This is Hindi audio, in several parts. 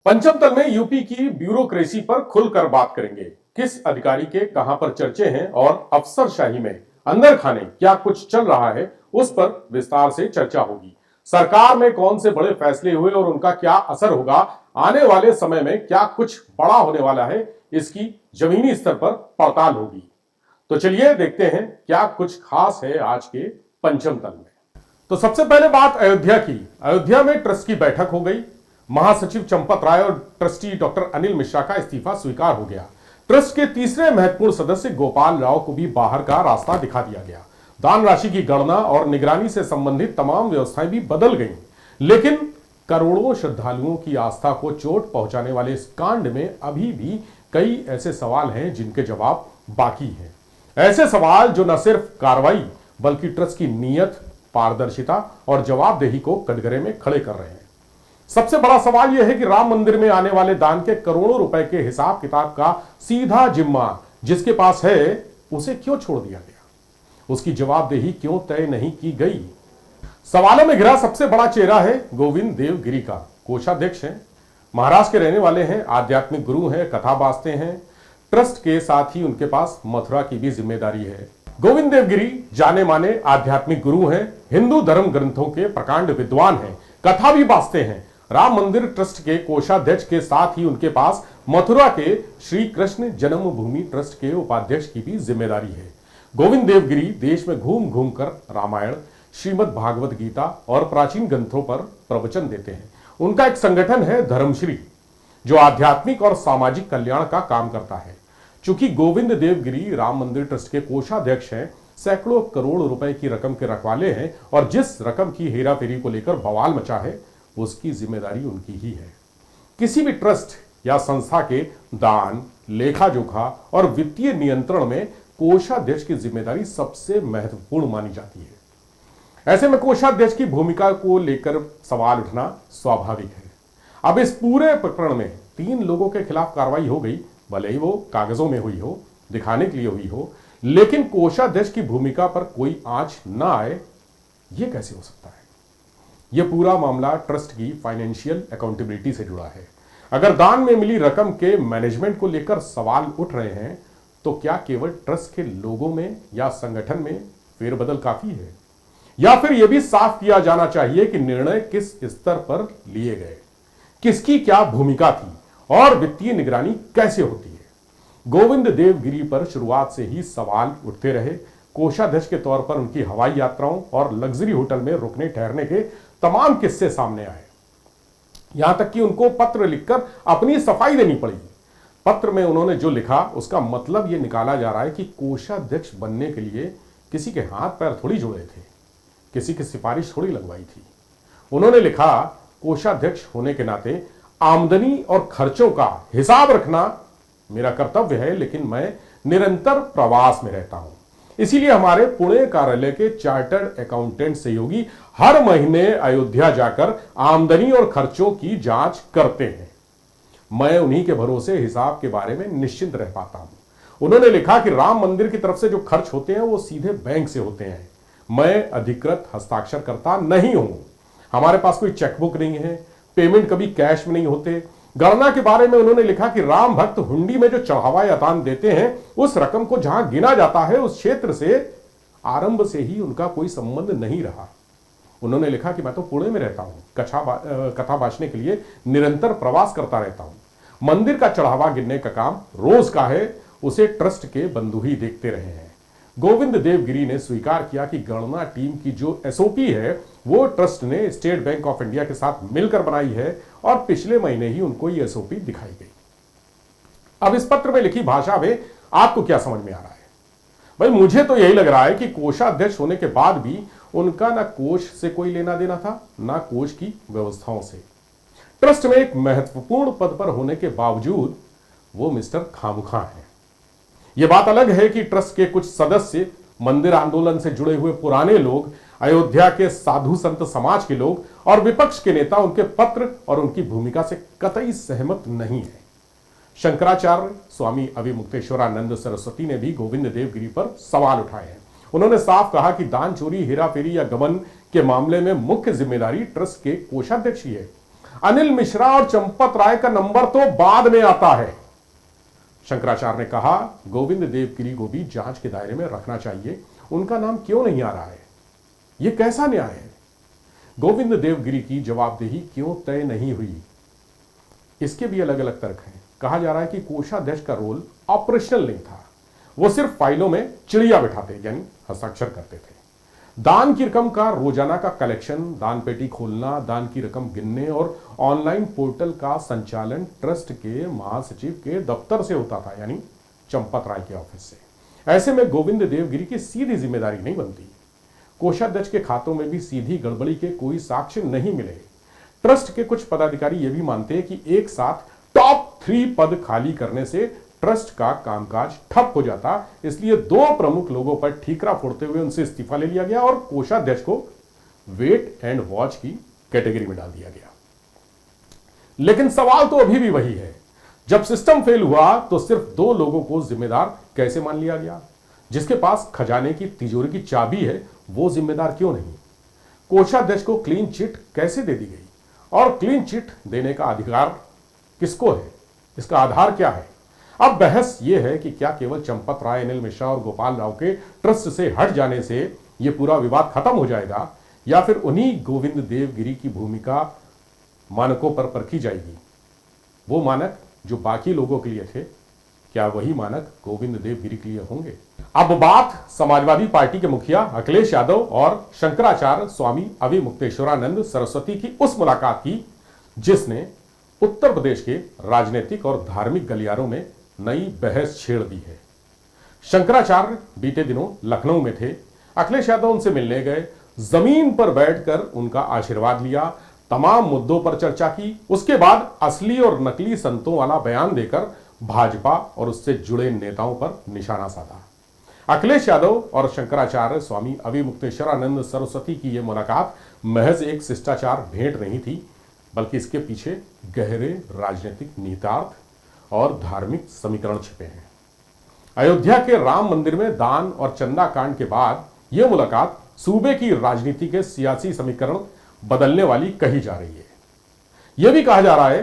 पंचम तल में यूपी की ब्यूरोक्रेसी पर खुलकर बात करेंगे। किस अधिकारी के कहां पर चर्चे हैं और अफसरशाही में अंदर खाने क्या कुछ चल रहा है, उस पर विस्तार से चर्चा होगी। सरकार में कौन से बड़े फैसले हुए और उनका क्या असर होगा, आने वाले समय में क्या कुछ बड़ा होने वाला है, इसकी जमीनी स्तर पर पड़ताल होगी। तो चलिए देखते हैं क्या कुछ खास है आज के पंचम तल में। तो सबसे पहले बात अयोध्या की। अयोध्या में ट्रस्ट की बैठक हो गई। महासचिव चंपत राय और ट्रस्टी डॉक्टर अनिल मिश्रा का इस्तीफा स्वीकार हो गया। ट्रस्ट के तीसरे महत्वपूर्ण सदस्य गोपाल राव को भी बाहर का रास्ता दिखा दिया गया। दान राशि की गणना और निगरानी से संबंधित तमाम व्यवस्थाएं भी बदल गईं। लेकिन करोड़ों श्रद्धालुओं की आस्था को चोट पहुंचाने वाले इस कांड में अभी भी कई ऐसे सवाल हैं जिनके जवाब बाकी हैं। ऐसे सवाल जो न सिर्फ कार्रवाई बल्कि ट्रस्ट की नीयत, पारदर्शिता और जवाबदेही को कटघरे में खड़े कर रहे हैं। सबसे बड़ा सवाल यह है कि राम मंदिर में आने वाले दान के करोड़ों रुपए के हिसाब किताब का सीधा जिम्मा जिसके पास है, उसे क्यों छोड़ दिया गया? उसकी जवाबदेही क्यों तय नहीं की गई? सवालों में घिरा सबसे बड़ा चेहरा है गोविंद देव गिरी का। कोषाध्यक्ष हैं, महाराष्ट्र के रहने वाले हैं, आध्यात्मिक गुरु हैं, कथा बाजते हैं। ट्रस्ट के साथ ही उनके पास मथुरा की भी जिम्मेदारी है। गोविंद देव गिरी जाने माने आध्यात्मिक गुरु हैं, हिंदू धर्म ग्रंथों के प्रकांड विद्वान हैं, कथा भी बाजते हैं। राम मंदिर ट्रस्ट के कोषाध्यक्ष के साथ ही उनके पास मथुरा के श्री कृष्ण जन्मभूमि ट्रस्ट के उपाध्यक्ष की भी जिम्मेदारी है। गोविंद देव गिरी देश में घूम घूम कर रामायण, श्रीमद् भागवत गीता और प्राचीन ग्रंथों पर प्रवचन देते हैं। उनका एक संगठन है धर्मश्री, जो आध्यात्मिक और सामाजिक कल्याण का काम करता है। चूंकि गोविंद देव गिरी राम मंदिर ट्रस्ट के कोषाध्यक्ष हैं, सैकड़ों करोड़ रुपए की रकम के रखवाले हैं और जिस रकम की हेराफेरी को लेकर बवाल मचा है, उसकी जिम्मेदारी उनकी ही है। किसी भी ट्रस्ट या संस्था के दान, लेखा जोखा और वित्तीय नियंत्रण में कोषाध्यक्ष की जिम्मेदारी सबसे महत्वपूर्ण मानी जाती है। ऐसे में कोषाध्यक्ष की भूमिका को लेकर सवाल उठना स्वाभाविक है। अब इस पूरे प्रकरण में 3 लोगों के खिलाफ कार्रवाई हो गई, भले ही वो कागजों में हुई हो, दिखाने के लिए हुई हो, लेकिन कोषाध्यक्ष की भूमिका पर कोई आंच ना आए, यह कैसे हो सकता है? यह पूरा मामला ट्रस्ट की फाइनेंशियल अकाउंटेबिलिटी से जुड़ा है। अगर दान में मिली रकम के मैनेजमेंट को लेकर सवाल उठ रहे हैं, तो क्या केवल ट्रस्ट के लोगों में या संगठन में फेरबदल काफी है, या फिर यह भी साफ किया जाना चाहिए कि निर्णय किस स्तर पर लिए गए, किसकी क्या भूमिका थी और वित्तीय निगरानी कैसे होती है? गोविंद देव गिरी पर शुरुआत से ही सवाल उठते रहे। कोषाध्यक्ष के तौर पर उनकी हवाई यात्राओं और लग्जरी होटल में रुकने ठहरने के तमाम किस्से सामने आए। यहां तक कि उनको पत्र लिखकर अपनी सफाई देनी पड़ी। पत्र में उन्होंने जो लिखा उसका मतलब यह निकाला जा रहा है कि कोषाध्यक्ष बनने के लिए किसी के हाथ पैर थोड़ी जोड़े थे, किसी की सिफारिश थोड़ी लगवाई थी। उन्होंने लिखा, कोषाध्यक्ष होने के नाते आमदनी और खर्चों का हिसाब रखना मेरा कर्तव्य है, लेकिन मैं निरंतर प्रवास में रहता हूं। इसीलिए हमारे पुणे कार्यालय के चार्टर्ड अकाउंटेंट सहयोगी हर महीने अयोध्या जाकर आमदनी और खर्चों की जांच करते हैं। मैं उन्हीं के भरोसे हिसाब के बारे में निश्चिंत रह पाता हूं। उन्होंने लिखा कि राम मंदिर की तरफ से जो खर्च होते हैं वो सीधे बैंक से होते हैं। मैं अधिकृत हस्ताक्षरकर्ता नहीं हूं। हमारे पास कोई चेकबुक नहीं है, पेमेंट कभी कैश में नहीं होते। गणना के बारे में उन्होंने लिखा कि राम भक्त हुंडी में जो चढ़ावा या दान देते हैं, उस रकम को जहां गिना जाता है उस क्षेत्र से आरंभ से ही उनका कोई संबंध नहीं रहा। उन्होंने लिखा कि मैं तो पुणे में रहता हूं, कथा बांटने के लिए निरंतर प्रवास करता रहता हूं। मंदिर का चढ़ावा गिनने का काम रोज का है, उसे ट्रस्ट के बंधु ही देखते रहे हैं। गोविंद देव गिरी ने स्वीकार किया कि गणना टीम की जो एसओपी है वो ट्रस्ट ने स्टेट बैंक ऑफ इंडिया के साथ मिलकर बनाई है और पिछले महीने ही उनको ये एसओपी दिखाई गई। अब इस पत्र में लिखी भाषा में आपको क्या समझ में आ रहा है? भाई, मुझे तो यही लग रहा है कि कोषाध्यक्ष होने के बाद भी उनका ना कोष से कोई लेना देना था, ना कोष की व्यवस्थाओं से। ट्रस्ट में एक महत्वपूर्ण पद पर होने के बावजूद वो मिस्टर खामुखा है। यह बात अलग है कि ट्रस्ट के कुछ सदस्य, मंदिर आंदोलन से जुड़े हुए पुराने लोग, अयोध्या के साधु संत समाज के लोग और विपक्ष के नेता उनके पत्र और उनकी भूमिका से कतई सहमत नहीं है। शंकराचार्य स्वामी अविमुक्तेश्वरानंद सरस्वती ने भी गोविंद देव गिरी पर सवाल उठाए हैं। उन्होंने साफ कहा कि दान चोरी, हेराफेरी या गबन के मामले में मुख्य जिम्मेदारी ट्रस्ट के कोषाध्यक्ष ही है। अनिल मिश्रा और चंपत राय का नंबर तो बाद में आता है। शंकराचार्य ने कहा, गोविंद देवगिरी को भी जांच के दायरे में रखना चाहिए, उनका नाम क्यों नहीं आ रहा है? यह कैसा न्याय है? गोविंद देवगिरी की जवाबदेही क्यों तय नहीं हुई? इसके भी अलग अलग तर्क हैं। कहा जा रहा है कि कोषाध्यक्ष का रोल ऑपरेशनल नहीं था, वो सिर्फ फाइलों में चिड़िया बिठाते यानी हस्ताक्षर करते थे। दान की रकम का रोजाना का कलेक्शन, दान पेटी खोलना, दान की रकम गिनने और ऑनलाइन पोर्टल का संचालन ट्रस्ट के महासचिव के दफ्तर से होता था, यानी चंपत राय के ऑफिस से। ऐसे में गोविंद देवगिरी की सीधी जिम्मेदारी नहीं बनती। कोषाध्यक्ष के खातों में भी सीधी गड़बड़ी के कोई साक्ष्य नहीं मिले। ट्रस्ट के कुछ पदाधिकारी यह भी मानते हैं कि एक साथ टॉप 3 पद खाली करने से ट्रस्ट का कामकाज ठप हो जाता, इसलिए 2 प्रमुख लोगों पर ठीकरा फोड़ते हुए उनसे इस्तीफा ले लिया गया और कोषाध्यक्ष को वेट एंड वॉच की कैटेगरी में डाल दिया गया। लेकिन सवाल तो अभी भी वही है, जब सिस्टम फेल हुआ तो सिर्फ 2 लोगों को जिम्मेदार कैसे मान लिया गया? जिसके पास खजाने की तिजोरी की चाबी है, वो जिम्मेदार क्यों नहीं? कोषाध्यक्ष को क्लीन चिट कैसे दे दी गई? और क्लीन चिट देने का अधिकार किसको है? इसका आधार क्या है? अब बहस यह है कि क्या केवल चंपत राय, अनिल मिश्रा और गोपाल राव के ट्रस्ट से हट जाने से यह पूरा विवाद खत्म हो जाएगा, या फिर उन्हीं गोविंद देवगिरी की भूमिका मानकों पर परखी जाएगी? वो मानक जो बाकी लोगों के लिए थे, क्या वही मानक गोविंद देवगिरी के लिए होंगे? अब बात समाजवादी पार्टी के मुखिया अखिलेश यादव और शंकराचार्य स्वामी अविमुक्तेश्वरानंद सरस्वती की उस मुलाकात की जिसने उत्तर प्रदेश के राजनीतिक और धार्मिक गलियारों में नई बहस छेड़ दी है। शंकराचार्य बीते दिनों लखनऊ में थे। अखिलेश यादव उनसे मिलने गए, जमीन पर बैठकर उनका आशीर्वाद लिया, तमाम मुद्दों पर चर्चा की। उसके बाद असली और नकली संतों वाला बयान देकर भाजपा और उससे जुड़े नेताओं पर निशाना साधा। अखिलेश यादव और शंकराचार्य स्वामी अविमुक्तेश्वरानंद सरस्वती की यह मुलाकात महज एक शिष्टाचार भेंट नहीं थी, बल्कि इसके पीछे गहरे राजनीतिक निहितार्थ और धार्मिक समीकरण छिपे हैं। अयोध्या के राम मंदिर में दान और चंदा कांड के बाद यह मुलाकात सूबे की राजनीति के सियासी समीकरण बदलने वाली कही जा रही है। यह भी कहा जा रहा है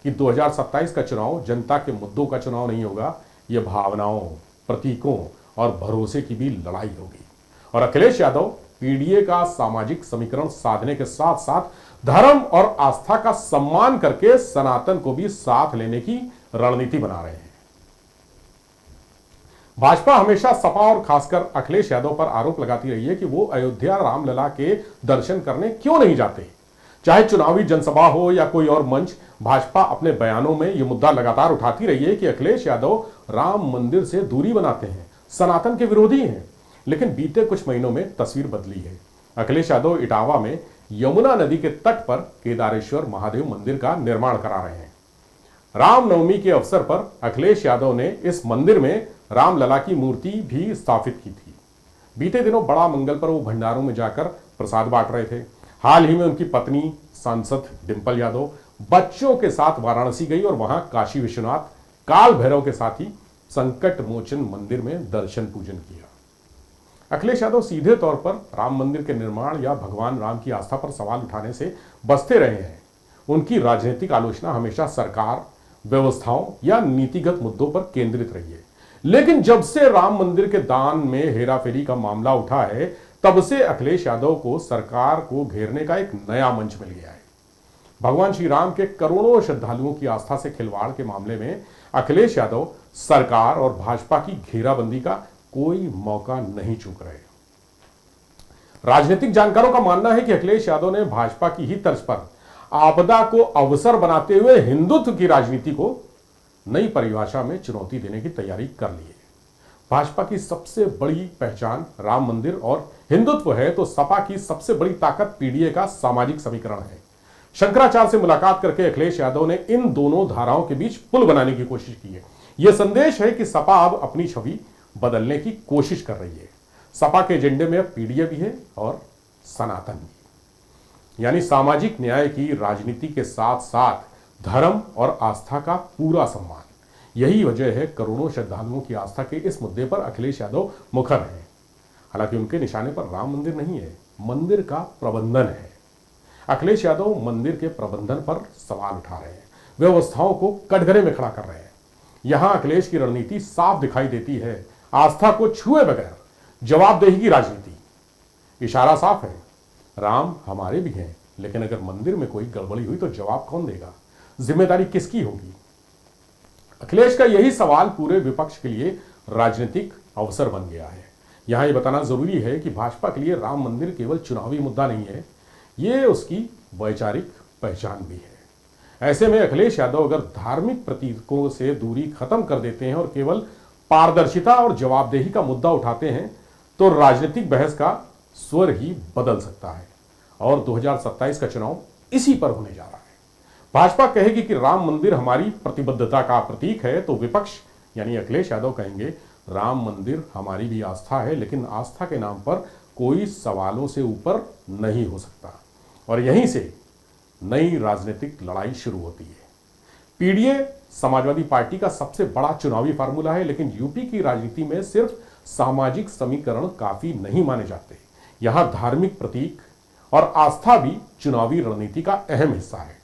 कि 2027 का चुनाव जनता के मुद्दों का चुनाव नहीं होगा, यह भावनाओं, प्रतीकों और भरोसे की भी लड़ाई होगी। और अखिलेश यादव पीडीए का सामाजिक समीकरण साधने के साथ साथ धर्म और आस्था का सम्मान करके सनातन को भी साथ लेने की रणनीति बना रहे हैं। भाजपा हमेशा सपा और खासकर अखिलेश यादव पर आरोप लगाती रही है कि वो अयोध्या रामलला के दर्शन करने क्यों नहीं जाते। चाहे चुनावी जनसभा हो या कोई और मंच, भाजपा अपने बयानों में यह मुद्दा लगातार उठाती रही है कि अखिलेश यादव राम मंदिर से दूरी बनाते हैं, सनातन के विरोधी हैं। लेकिन बीते कुछ महीनों में तस्वीर बदली है। अखिलेश यादव इटावा में यमुना नदी के तट पर केदारेश्वर महादेव मंदिर का निर्माण करा रहे हैं। रामनवमी के अवसर पर अखिलेश यादव ने इस मंदिर में रामलला की मूर्ति भी स्थापित की थी। बीते दिनों बड़ा मंगल पर वो भंडारों में जाकर प्रसाद बांट रहे थे। हाल ही में उनकी पत्नी सांसद डिंपल यादव बच्चों के साथ वाराणसी गई और वहां काशी विश्वनाथ, काल भैरव के साथ ही संकट मोचन मंदिर में दर्शन पूजन किया। अखिलेश यादव सीधे तौर पर राम मंदिर के निर्माण या भगवान राम की आस्था पर सवाल उठाने से बचते रहे हैं। उनकी राजनीतिक आलोचना हमेशा सरकार, व्यवस्थाओं या नीतिगत मुद्दों पर केंद्रित रही है। लेकिन जब से राम मंदिर के दान में हेराफेरी का मामला उठा है, तब से अखिलेश यादव को सरकार को घेरने का एक नया मंच मिल गया है। भगवान श्री राम के करोड़ों श्रद्धालुओं की आस्था से खिलवाड़ के मामले में अखिलेश यादव सरकार और भाजपा की घेराबंदी का कोई मौका नहीं चूक रहे। राजनीतिक जानकारों का मानना है कि अखिलेश यादव ने भाजपा की ही तर्ज पर आपदा को अवसर बनाते हुए हिंदुत्व की राजनीति को नई परिभाषा में चुनौती देने की तैयारी कर ली है। भाजपा की सबसे बड़ी पहचान राम मंदिर और हिंदुत्व है, तो सपा की सबसे बड़ी ताकत पीडीए का सामाजिक समीकरण है। शंकराचार्य से मुलाकात करके अखिलेश यादव ने इन दोनों धाराओं के बीच पुल बनाने की कोशिश की है। यह संदेश है कि सपा अब अपनी छवि बदलने की कोशिश कर रही है। सपा के एजेंडे में अब पीडीए भी है और सनातन भी, यानी सामाजिक न्याय की राजनीति के साथ साथ धर्म और आस्था का पूरा सम्मान। यही वजह है करोड़ों श्रद्धालुओं की आस्था के इस मुद्दे पर अखिलेश यादव मुखर हैं। हालांकि उनके निशाने पर राम मंदिर नहीं है, मंदिर का प्रबंधन है। अखिलेश यादव मंदिर के प्रबंधन पर सवाल उठा रहे हैं, व्यवस्थाओं को कटघरे में खड़ा कर रहे हैं। यहां अखिलेश की रणनीति साफ दिखाई देती है, आस्था को छुए बगैर जवाबदेही की राजनीति। इशारा साफ है, राम हमारे भी हैं, लेकिन अगर मंदिर में कोई गड़बड़ी हुई तो जवाब कौन देगा, जिम्मेदारी किसकी होगी। अखिलेश का यही सवाल पूरे विपक्ष के लिए राजनीतिक अवसर बन गया है। यहां यह बताना जरूरी है कि भाजपा के लिए राम मंदिर केवल चुनावी मुद्दा नहीं है, यह उसकी वैचारिक पहचान भी है। ऐसे में अखिलेश यादव अगर धार्मिक प्रतीकों से दूरी खत्म कर देते हैं और केवल पारदर्शिता और जवाबदेही का मुद्दा उठाते हैं तो राजनीतिक बहस का स्वर ही बदल सकता है और 2027 का चुनाव इसी पर होने जा रहा है। भाजपा कहेगी कि राम मंदिर हमारी प्रतिबद्धता का प्रतीक है, तो विपक्ष यानी अखिलेश यादव कहेंगे राम मंदिर हमारी भी आस्था है, लेकिन आस्था के नाम पर कोई सवालों से ऊपर नहीं हो सकता। और यहीं से नई राजनीतिक लड़ाई शुरू होती है। पीडीए समाजवादी पार्टी का सबसे बड़ा चुनावी फार्मूला है, लेकिन यूपी की राजनीति में सिर्फ सामाजिक समीकरण काफी नहीं माने जाते। यहां धार्मिक प्रतीक और आस्था भी चुनावी रणनीति का अहम हिस्सा है।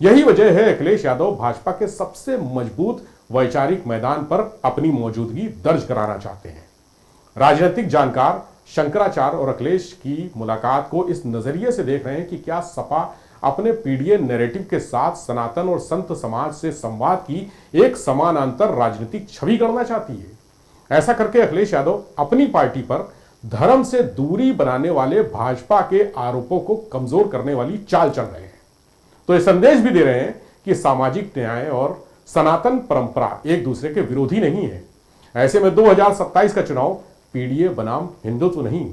यही वजह है अखिलेश यादव भाजपा के सबसे मजबूत वैचारिक मैदान पर अपनी मौजूदगी दर्ज कराना चाहते हैं। राजनीतिक जानकार शंकराचार्य और अखिलेश की मुलाकात को इस नजरिए से देख रहे हैं कि क्या सपा अपने पीडीए नैरेटिव के साथ सनातन और संत समाज से संवाद की एक समानांतर राजनीतिक छवि गढ़ना चाहती है। ऐसा करके अखिलेश यादव अपनी पार्टी पर धर्म से दूरी बनाने वाले भाजपा के आरोपों को कमजोर करने वाली चाल चल रहे हैं। तो ये संदेश भी दे रहे हैं कि सामाजिक न्याय और सनातन परंपरा एक दूसरे के विरोधी नहीं है। ऐसे में 2027 का चुनाव पीडीए बनाम हिंदुत्व नहीं,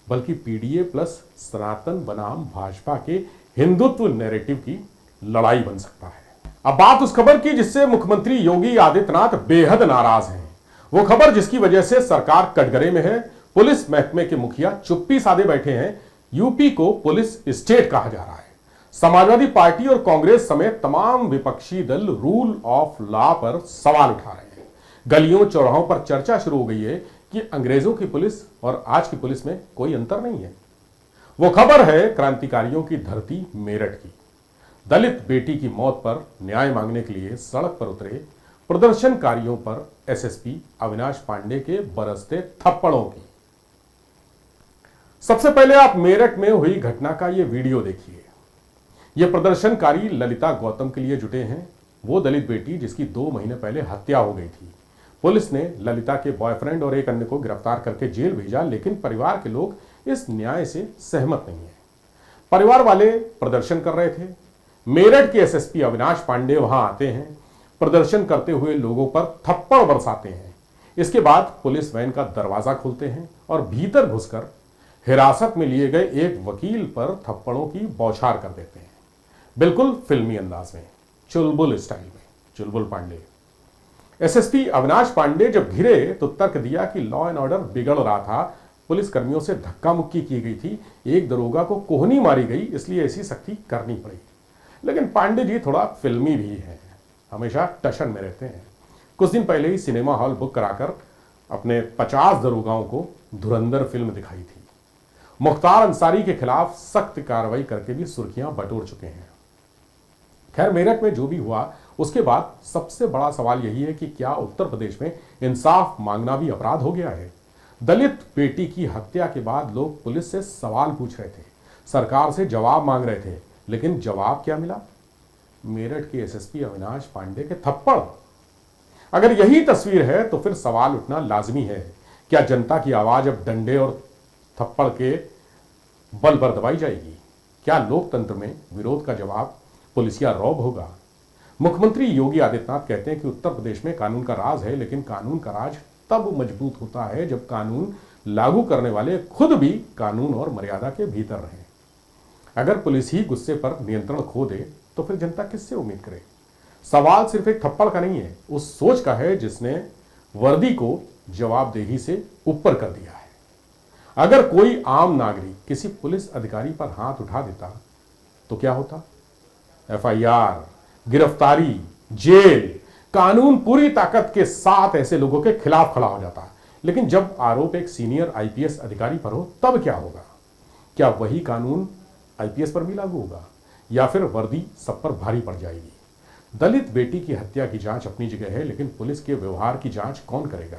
बल्कि पीडीए प्लस सनातन बनाम भाजपा के हिंदुत्व नैरेटिव की लड़ाई बन सकता है। अब बात उस खबर की जिससे मुख्यमंत्री योगी आदित्यनाथ बेहद नाराज हैं। वो खबर जिसकी वजह से सरकार कटघरे में है, पुलिस महकमे के मुखिया चुप्पी साधे बैठे हैं। यूपी को पुलिस स्टेट कहा जा रहा है। समाजवादी पार्टी और कांग्रेस समेत तमाम विपक्षी दल रूल ऑफ लॉ पर सवाल उठा रहे हैं। गलियों चौराहों पर चर्चा शुरू हो गई है कि अंग्रेजों की पुलिस और आज की पुलिस में कोई अंतर नहीं है। वो खबर है क्रांतिकारियों की धरती मेरठ की। दलित बेटी की मौत पर न्याय मांगने के लिए सड़क पर उतरे प्रदर्शनकारियों पर एसएसपी अविनाश पांडे के बरसते थप्पड़ों की। सबसे पहले आप मेरठ में हुई घटना का यह वीडियो देखिए। यह प्रदर्शनकारी ललिता गौतम के लिए जुटे हैं, वो दलित बेटी जिसकी 2 महीने पहले हत्या हो गई थी। पुलिस ने ललिता के बॉयफ्रेंड और एक अन्य को गिरफ्तार करके जेल भेजा, लेकिन परिवार के लोग इस न्याय से सहमत नहीं है। परिवार वाले प्रदर्शन कर रहे थे। मेरठ के एसएसपी अविनाश पांडे वहां आते हैं, प्रदर्शन करते हुए लोगों पर थप्पड़ बरसाते हैं। इसके बाद पुलिस वैन का दरवाजा खोलते हैं और भीतर घुसकर हिरासत में लिए गए एक वकील पर थप्पड़ों की बौछार कर देते हैं, बिल्कुल फिल्मी अंदाज में, चुलबुल स्टाइल में। चुलबुल पांडे एसएसपी अविनाश पांडे जब घिरे तो तर्क दिया कि लॉ एंड ऑर्डर बिगड़ रहा था, पुलिस कर्मियों से धक्का मुक्की की गई थी, एक दरोगा को कोहनी मारी गई, इसलिए ऐसी सख्ती करनी पड़ी। लेकिन पांडे जी थोड़ा फिल्मी भी है, हमेशा टशन में रहते हैं। कुछ दिन पहले ही सिनेमा हॉल बुक कराकर अपने 50 दरोगाओं को धुरंधर फिल्म दिखाई थी। मुख्तार अंसारी के खिलाफ सख्त कार्रवाई करके भी सुर्खियां बटोर चुके हैं। खैर, मेरठ में जो भी हुआ उसके बाद सबसे बड़ा सवाल यही है कि क्या उत्तर प्रदेश में इंसाफ मांगना भी अपराध हो गया है। दलित बेटी की हत्या के बाद लोग पुलिस से सवाल पूछ रहे थे, सरकार से जवाब मांग रहे थे, लेकिन जवाब क्या मिला? मेरठ के एसएसपी अविनाश पांडे के थप्पड़। अगर यही तस्वीर है तो फिर सवाल उठना लाजमी है, क्या जनता की आवाज अब डंडे और थप्पड़ के बल पर दबाई जाएगी? क्या लोकतंत्र में विरोध का जवाब पुलिसिया रौब होगा? मुख्यमंत्री योगी आदित्यनाथ कहते हैं कि उत्तर प्रदेश में कानून का राज है, लेकिन कानून का राज तब मजबूत होता है जब कानून लागू करने वाले खुद भी कानून और मर्यादा के भीतर रहें। अगर पुलिस ही गुस्से पर नियंत्रण खो दे तो फिर जनता किससे उम्मीद करे? सवाल सिर्फ एक थप्पड़ का नहीं है, उस सोच का है जिसने वर्दी को जवाबदेही से ऊपर कर दिया है। अगर कोई आम नागरिक किसी पुलिस अधिकारी पर हाथ उठा देता तो क्या होता? एफआईआर, गिरफ्तारी, जेल, कानून पूरी ताकत के साथ ऐसे लोगों के खिलाफ खड़ा हो जाता। लेकिन जब आरोप एक सीनियर आईपीएस अधिकारी पर हो तब क्या होगा? क्या वही कानून आईपीएस पर भी लागू होगा? या फिर वर्दी सब पर भारी पड़ जाएगी। दलित बेटी की हत्या की जांच अपनी जगह है, लेकिन पुलिस के व्यवहार की जांच कौन करेगा?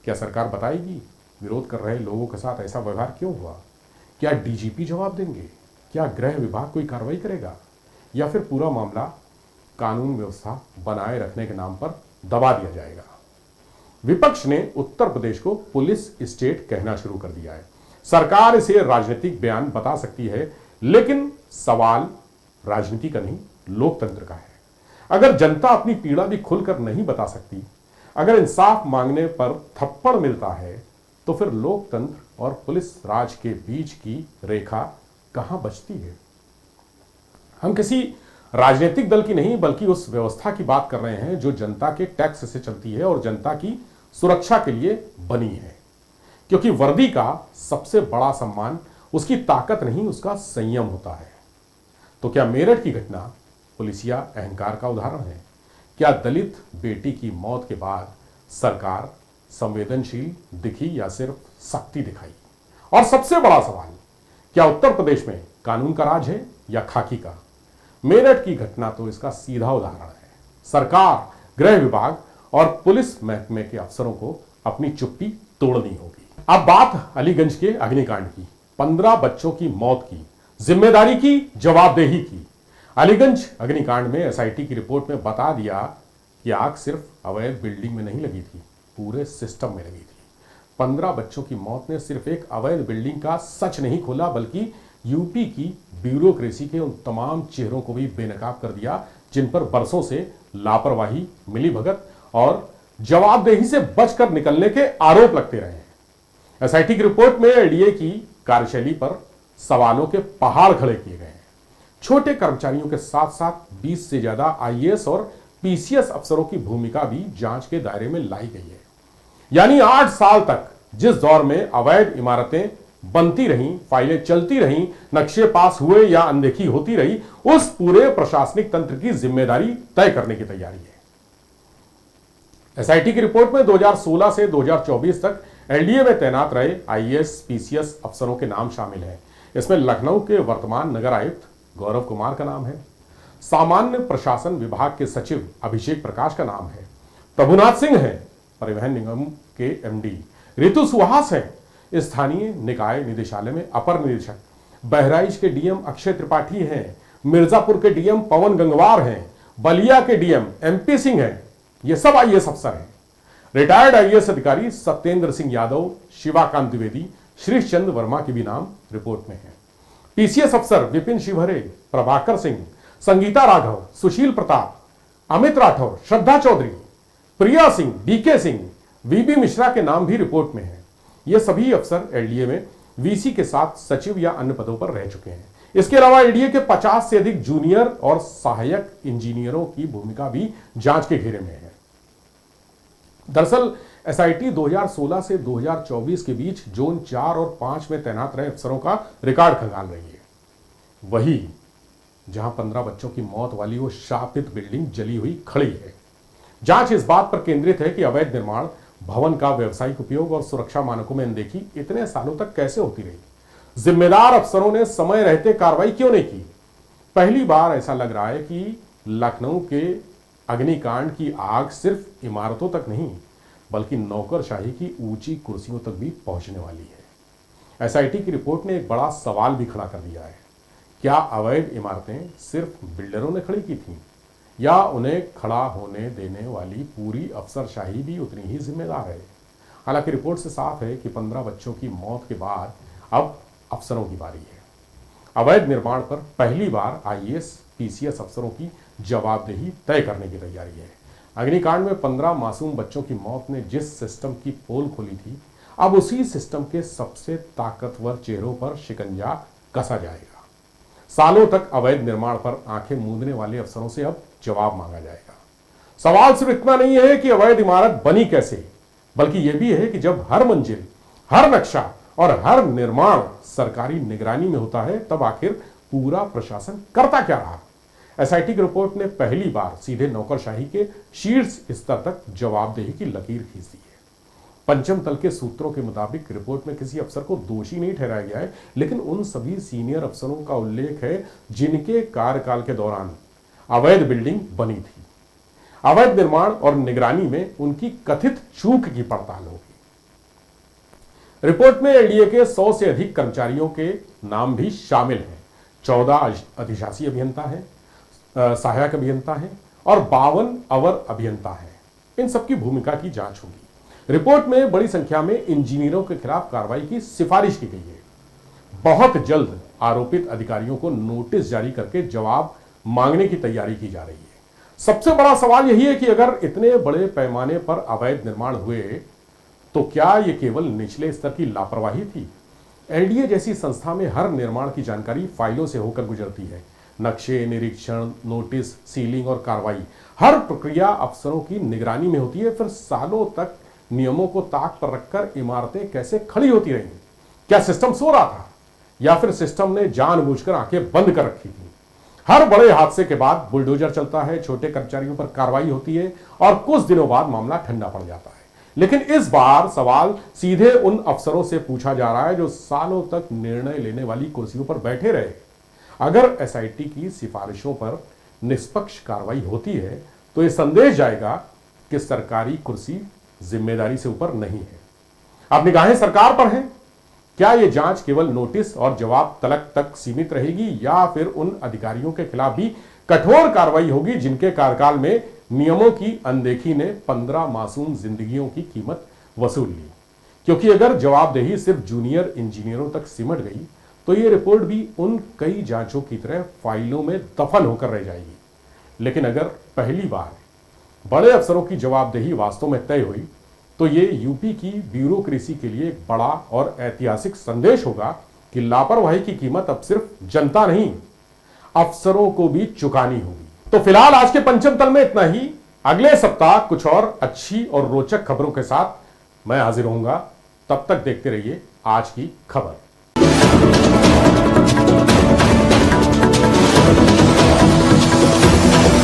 क्या सरकार बताएगी विरोध कर रहे लोगों के साथ ऐसा व्यवहार क्यों हुआ? क्या डीजीपी जवाब देंगे? क्या गृह विभाग कोई कार्रवाई करेगा? या फिर पूरा मामला कानून व्यवस्था बनाए रखने के नाम पर दबा दिया जाएगा? विपक्ष ने उत्तर प्रदेश को पुलिस स्टेट कहना शुरू कर दिया है। सरकार इसे राजनीतिक बयान बता सकती है, लेकिन सवाल राजनीति का नहीं, लोकतंत्र का है। अगर जनता अपनी पीड़ा भी खुलकर नहीं बता सकती, अगर इंसाफ मांगने पर थप्पड़ मिलता है, तो फिर लोकतंत्र और पुलिस राज के बीच की रेखा कहां बचती है? हम किसी राजनीतिक दल की नहीं, बल्कि उस व्यवस्था की बात कर रहे हैं जो जनता के टैक्स से चलती है और जनता की सुरक्षा के लिए बनी है। क्योंकि वर्दी का सबसे बड़ा सम्मान उसकी ताकत नहीं, उसका संयम होता है। तो क्या मेरठ की घटना पुलिसिया अहंकार का उदाहरण है? क्या दलित बेटी की मौत के बाद सरकार संवेदनशील दिखी या सिर्फ सख्ती दिखाई? और सबसे बड़ा सवाल, क्या उत्तर प्रदेश में कानून का राज है या खाकी का? मेरठ की घटना तो इसका सीधा उदाहरण है। सरकार, गृह विभाग और पुलिस महकमे के अफसरों को अपनी चुप्पी तोड़नी होगी। अब बात अलीगंज के अग्निकांड की, 15 बच्चों की मौत की, जिम्मेदारी की, जवाबदेही की। अलीगंज अग्निकांड में एसआईटी की रिपोर्ट में बता दिया कि आग सिर्फ अवैध बिल्डिंग में नहीं लगी थी, पूरे सिस्टम में लगी थी। 15 बच्चों की मौत ने सिर्फ एक अवैध बिल्डिंग का सच नहीं खोला, बल्कि यूपी की ब्यूरोक्रेसी के उन तमाम चेहरों को भी बेनकाब कर दिया जिन पर बरसों से लापरवाही, मिलीभगत और जवाबदेही से बचकर निकलने के आरोप लगते रहे हैं। एसआईटी की रिपोर्ट में एडीए की कार्यशैली पर सवालों के पहाड़ खड़े किए गए हैं। छोटे कर्मचारियों के साथ साथ 20 से ज्यादा आईएएस और पीसीएस अफसरों की भूमिका भी जांच के दायरे में लाई गई है। यानी 8 साल तक जिस दौर में अवैध इमारतें बनती रहीं, फाइलें चलती रहीं, नक्शे पास हुए या अनदेखी होती रही, उस पूरे प्रशासनिक तंत्र की जिम्मेदारी तय करने की तैयारी है। एसआईटी की रिपोर्ट में 2016 से 2024 तक एलडीए में तैनात रहे आईएएस, पीसीएस अफसरों के नाम शामिल हैं। इसमें लखनऊ के वर्तमान नगर आयुक्त गौरव कुमार का नाम है, सामान्य प्रशासन विभाग के सचिव अभिषेक प्रकाश का नाम है, प्रभुनाथ सिंह है, परिवहन निगम के एमडी रितु सुहास है, स्थानीय निकाय निदेशालय में अपर निदेशक, बहराइच के डीएम अक्षय त्रिपाठी हैं, मिर्जापुर के डीएम पवन गंगवार हैं, बलिया के डीएम एमपी सिंह हैं। ये सब आईएएस अफसर हैं। रिटायर्ड आईएएस अधिकारी सत्येंद्र सिंह यादव, शिवाकांत द्विवेदी, श्रीश चंद्र वर्मा के भी नाम रिपोर्ट में है। पीसीएस अफसर विपिन शिवहरे, प्रभाकर सिंह, संगीता राघव, सुशील प्रताप, अमित राठौर, श्रद्धा चौधरी, प्रिया सिंह, डीके सिंह, वीबी मिश्रा के नाम भी रिपोर्ट में है। ये सभी अफसर एलडीए में वीसी के साथ सचिव या अन्य पदों पर रह चुके हैं। इसके अलावा एलडीए के 50 से अधिक जूनियर और सहायक इंजीनियरों की भूमिका भी जांच के घेरे में है। दरअसल एसआईटी 2016 से 2024 के बीच जोन 4 और 5 में तैनात रहे अफसरों का रिकॉर्ड खंगाल रही है। वही जहां 15 बच्चों की मौत वाली वो शापित बिल्डिंग जली हुई खड़ी है। जांच इस बात पर केंद्रित है कि अवैध निर्माण, भवन का व्यावसायिक उपयोग और सुरक्षा मानकों में अनदेखी इतने सालों तक कैसे होती रही? जिम्मेदार अफसरों ने समय रहते कार्रवाई क्यों नहीं की? पहली बार ऐसा लग रहा है कि लखनऊ के अग्निकांड की आग सिर्फ इमारतों तक नहीं, बल्कि नौकरशाही की ऊंची कुर्सियों तक भी पहुंचने वाली है। एसआईटी की रिपोर्ट ने एक बड़ा सवाल भी खड़ा कर दिया है। क्या अवैध इमारतें सिर्फ बिल्डरों ने खड़ी की थीं, या उन्हें खड़ा होने देने वाली पूरी अफसरशाही भी उतनी ही जिम्मेदार है? हालांकि रिपोर्ट से साफ है कि 15 बच्चों की मौत के बाद अब अफसरों की बारी है। अवैध निर्माण पर पहली बार आईएएस, पीसीएस अफसरों की जवाबदेही तय करने की तैयारी है। अग्निकांड में 15 मासूम बच्चों की मौत ने जिस सिस्टम की पोल खोली थी, अब उसी सिस्टम के सबसे ताकतवर चेहरों पर शिकंजा कसा जाएगा। सालों तक अवैध निर्माण पर आंखें मूंदने वाले अफसरों से अब जवाब मांगा जाएगा। सवाल सिर्फ इतना नहीं है कि अवैध इमारत बनी कैसे, बल्कि यह भी है कि जब हर मंजिल, हर नक्शा और हर निर्माण सरकारी निगरानी में होता है, तब आखिर पूरा प्रशासन करता क्या रहा? एसआईटी की रिपोर्ट ने पहली बार सीधे नौकरशाही के शीर्ष स्तर तक जवाबदेही की लकीर खींच दी है। पंचम तल के सूत्रों के मुताबिक रिपोर्ट में किसी अफसर को दोषी नहीं ठहराया गया है, लेकिन उन सभी सीनियर अफसरों का उल्लेख है जिनके कार्यकाल के दौरान अवैध बिल्डिंग बनी थी। अवैध निर्माण और निगरानी में उनकी कथित चूक की पड़ताल होगी। रिपोर्ट में एनडीए के 100 से अधिक कर्मचारियों के नाम भी शामिल हैं। 14 अधिशासी अभियंता हैं, सहायक अभियंता हैं और 52 अवर अभियंता हैं। इन सबकी भूमिका की जांच होगी। रिपोर्ट में बड़ी संख्या में इंजीनियरों के खिलाफ कार्रवाई की सिफारिश की गई है। बहुत जल्द आरोपित अधिकारियों को नोटिस जारी करके जवाब मांगने की तैयारी की जा रही है। सबसे बड़ा सवाल यही है कि अगर इतने बड़े पैमाने पर अवैध निर्माण हुए तो क्या यह केवल निचले स्तर की लापरवाही थी? एनडीए जैसी संस्था में हर निर्माण की जानकारी फाइलों से होकर गुजरती है। नक्शे, निरीक्षण, नोटिस, सीलिंग और कार्रवाई, हर प्रक्रिया अफसरों की निगरानी में होती है। फिर सालों तक नियमों को ताक पर रखकर इमारतें कैसे खड़ी होती रहीं? क्या सिस्टम सो रहा था या फिर सिस्टम ने जानबूझकर आंखें बंद कर रखी थी? हर बड़े हादसे के बाद बुलडोजर चलता है, छोटे कर्मचारियों पर कार्रवाई होती है और कुछ दिनों बाद मामला ठंडा पड़ जाता है। लेकिन इस बार सवाल सीधे उन अफसरों से पूछा जा रहा है जो सालों तक निर्णय लेने वाली कुर्सियों पर बैठे रहे। अगर एसआईटी की सिफारिशों पर निष्पक्ष कार्रवाई होती है तो यह संदेश जाएगा कि सरकारी कुर्सी जिम्मेदारी से ऊपर नहीं है। अब निगाहें सरकार पर हैं। क्या यह जांच केवल नोटिस और जवाब तलब तक सीमित रहेगी या फिर उन अधिकारियों के खिलाफ भी कठोर कार्रवाई होगी जिनके कार्यकाल में नियमों की अनदेखी ने 15 मासूम जिंदगियों की कीमत वसूल ली? क्योंकि अगर जवाबदेही सिर्फ जूनियर इंजीनियरों तक सिमट गई तो यह रिपोर्ट भी उन कई जांचों की तरह फाइलों में दफन होकर रह जाएगी। लेकिन अगर पहली बार बड़े अफसरों की जवाबदेही वास्तव में तय हुई तो ये यूपी की ब्यूरोक्रेसी के लिए एक बड़ा और ऐतिहासिक संदेश होगा कि लापरवाही की कीमत अब सिर्फ जनता नहीं, अफसरों को भी चुकानी होगी। तो फिलहाल आज के पंचम तल में इतना ही। अगले सप्ताह कुछ और अच्छी और रोचक खबरों के साथ मैं हाजिर होऊंगा। तब तक देखते रहिए आज की खबर।